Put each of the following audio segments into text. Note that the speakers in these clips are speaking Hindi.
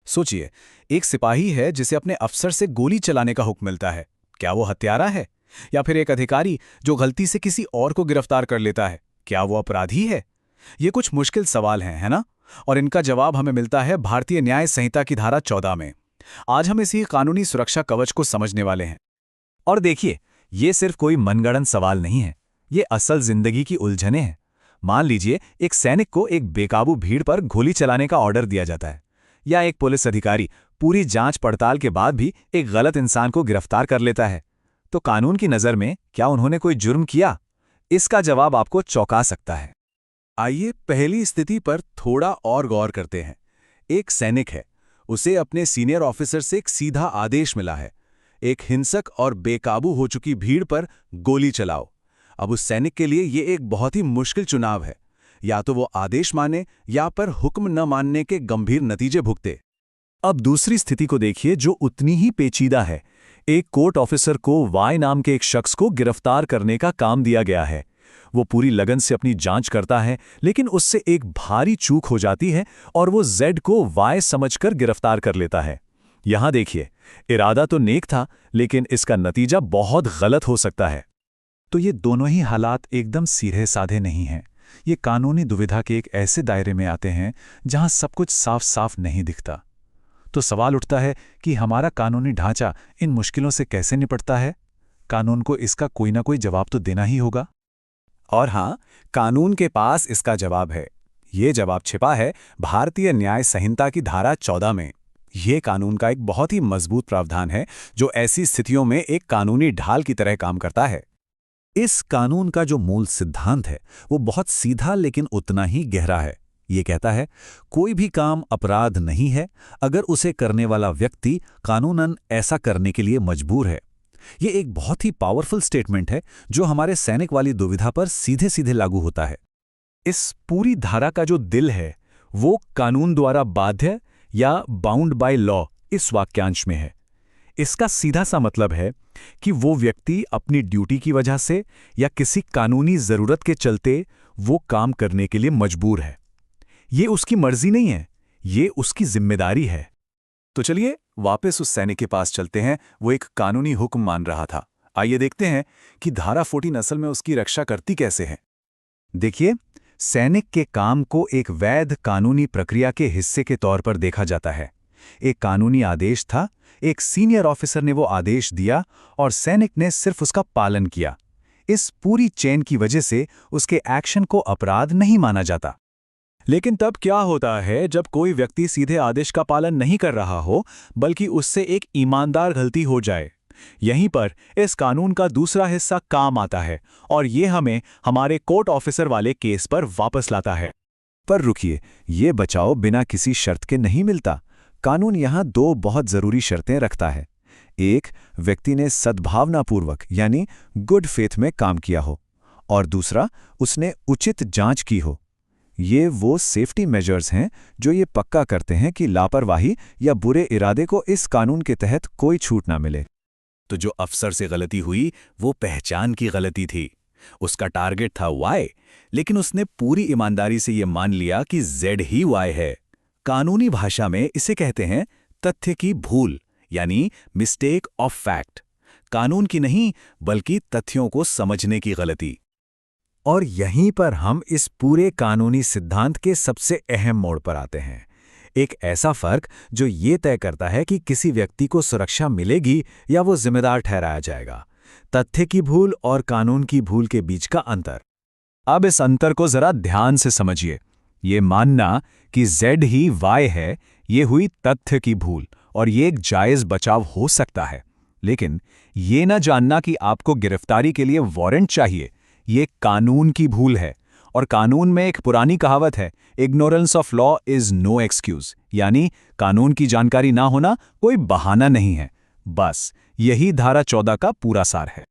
सोचिए, एक सिपाही है जिसे अपने अफसर से गोली चलाने का हुक्म मिलता है। क्या वो हत्यारा है? या फिर एक अधिकारी जो गलती से किसी और को गिरफ्तार कर लेता है, क्या वो अपराधी है? ये कुछ मुश्किल सवाल हैं, है ना? और इनका जवाब हमें मिलता है भारतीय न्याय संहिता की धारा 14 में। आज हम इसी कानूनी सुरक्षा कवच को समझने वाले हैं। और देखिए, ये सिर्फ कोई मनगढ़ंत सवाल नहीं है, ये असल जिंदगी की उलझनें हैं। मान लीजिए एक सैनिक को एक बेकाबू भीड़ पर गोली चलाने का ऑर्डर दिया जाता है, या एक पुलिस अधिकारी पूरी जांच पड़ताल के बाद भी एक गलत इंसान को गिरफ्तार कर लेता है। तो कानून की नज़र में क्या उन्होंने कोई जुर्म किया? इसका जवाब आपको चौंका सकता है। आइए पहली स्थिति पर थोड़ा और गौर करते हैं। एक सैनिक है, उसे अपने सीनियर ऑफिसर से एक सीधा आदेश मिला है, एक हिंसक और बेकाबू हो चुकी भीड़ पर गोली चलाओ। अब उस सैनिक के लिए ये एक बहुत ही मुश्किल चुनाव है, या तो वो आदेश माने या पर हुक्म न मानने के गंभीर नतीजे भुगते। अब दूसरी स्थिति को देखिए जो उतनी ही पेचीदा है। एक कोर्ट ऑफिसर को वाई नाम के एक शख्स को गिरफ्तार करने का काम दिया गया है। वो पूरी लगन से अपनी जांच करता है, लेकिन उससे एक भारी चूक हो जाती है और वो जेड को वाई समझकर गिरफ्तार कर लेता है। यहां देखिए, इरादा तो नेक था, लेकिन इसका नतीजा बहुत गलत हो सकता है। तो ये दोनों ही हालात एकदम सीधे साधे नहीं हैं। ये कानूनी दुविधा के एक ऐसे दायरे में आते हैं जहां सब कुछ साफ साफ नहीं दिखता। तो सवाल उठता है कि हमारा कानूनी ढांचा इन मुश्किलों से कैसे निपटता है? कानून को इसका कोई ना कोई जवाब तो देना ही होगा। और हां, कानून के पास इसका जवाब है। ये जवाब छिपा है भारतीय न्याय संहिता की धारा 14 में। ये कानून का एक बहुत ही मजबूत प्रावधान है जो ऐसी स्थितियों में एक कानूनी ढाल की तरह काम करता है। इस कानून का जो मूल सिद्धांत है वो बहुत सीधा लेकिन उतना ही गहरा है। ये कहता है, कोई भी काम अपराध नहीं है अगर उसे करने वाला व्यक्ति कानूनन ऐसा करने के लिए मजबूर है। ये एक बहुत ही पावरफुल स्टेटमेंट है जो हमारे सैनिक वाली दुविधा पर सीधे सीधे लागू होता है। इस पूरी धारा का जो दिल है वो कानून द्वारा बाध्य या बाउंड बाय लॉ इस वाक्यांश में है। इसका सीधा सा मतलब है कि वो व्यक्ति अपनी ड्यूटी की वजह से या किसी कानूनी जरूरत के चलते वो काम करने के लिए मजबूर है। ये उसकी मर्जी नहीं है, ये उसकी जिम्मेदारी है। तो चलिए वापस उस सैनिक के पास चलते हैं। वो एक कानूनी हुक्म मान रहा था। आइए देखते हैं कि धारा 14 असल में उसकी रक्षा करती कैसे है। देखिए, सैनिक के काम को एक वैध कानूनी प्रक्रिया के हिस्से के तौर पर देखा जाता है। एक कानूनी आदेश था, एक सीनियर ऑफिसर ने वो आदेश दिया और सैनिक ने सिर्फ उसका पालन किया। इस पूरी चेन की वजह से उसके एक्शन को अपराध नहीं माना जाता। लेकिन तब क्या होता है जब कोई व्यक्ति सीधे आदेश का पालन नहीं कर रहा हो, बल्कि उससे एक ईमानदार गलती हो जाए? यहीं पर इस कानून का दूसरा हिस्सा काम आता है और ये हमें हमारे कोर्ट ऑफिसर वाले केस पर वापस लाता है। पर रुकिए, ये बचाव बिना किसी शर्त के नहीं मिलता। कानून यहाँ दो बहुत जरूरी शर्तें रखता है। एक, व्यक्ति ने सद्भावनापूर्वक यानी गुड फेथ में काम किया हो, और दूसरा, उसने उचित जांच की हो। ये वो सेफ्टी मेजर्स हैं जो ये पक्का करते हैं कि लापरवाही या बुरे इरादे को इस कानून के तहत कोई छूट ना मिले। तो जो अफसर से गलती हुई वो पहचान की गलती थी। उसका टारगेट था वाई, लेकिन उसने पूरी ईमानदारी से ये मान लिया कि जेड ही वाई है। कानूनी भाषा में इसे कहते हैं तथ्य की भूल, यानी मिस्टेक ऑफ फैक्ट। कानून की नहीं, बल्कि तथ्यों को समझने की गलती। और यहीं पर हम इस पूरे कानूनी सिद्धांत के सबसे अहम मोड़ पर आते हैं। एक ऐसा फर्क जो ये तय करता है कि किसी व्यक्ति को सुरक्षा मिलेगी या वो जिम्मेदार ठहराया जाएगा। तथ्य की भूल और कानून की भूल के बीच का अंतर। अब इस अंतर को जरा ध्यान से समझिए। ये मानना कि जेड ही वाई है, ये हुई तथ्य की भूल और ये एक जायज बचाव हो सकता है। लेकिन ये न जानना कि आपको गिरफ्तारी के लिए वारंट चाहिए, ये कानून की भूल है। और कानून में एक पुरानी कहावत है, ignorance of law is no excuse, यानी कानून की जानकारी ना होना कोई बहाना नहीं है। बस यही धारा 14 का पूरा सार है।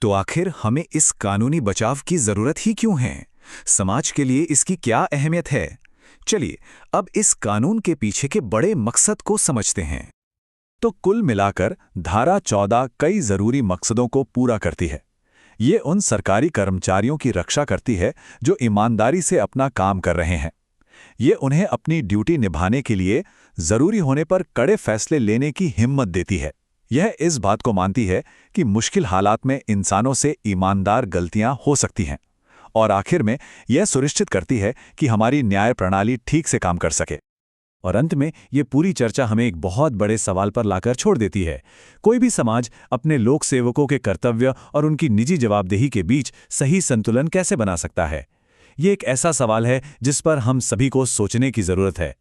तो आखिर हमें इस कानूनी बचाव की जरूरत ही क्यों है? समाज के लिए इसकी क्या अहमियत है? चलिए अब इस कानून के पीछे के बड़े मकसद को समझते हैं। तो कुल मिलाकर धारा 14 कई जरूरी मकसदों को पूरा करती है। ये उन सरकारी कर्मचारियों की रक्षा करती है जो ईमानदारी से अपना काम कर रहे हैं। ये उन्हें अपनी ड्यूटी निभाने के लिए जरूरी होने पर कड़े फैसले लेने की हिम्मत देती है। यह इस बात को मानती है कि मुश्किल हालात में इंसानों से ईमानदार गलतियां हो सकती हैं, और आखिर में यह सुनिश्चित करती है कि हमारी न्याय प्रणाली ठीक से काम कर सके। और अंत में ये पूरी चर्चा हमें एक बहुत बड़े सवाल पर लाकर छोड़ देती है। कोई भी समाज अपने लोक सेवकों के कर्तव्य और उनकी निजी जवाबदेही के बीच सही संतुलन कैसे बना सकता है? ये एक ऐसा सवाल है जिस पर हम सभी को सोचने की जरूरत है।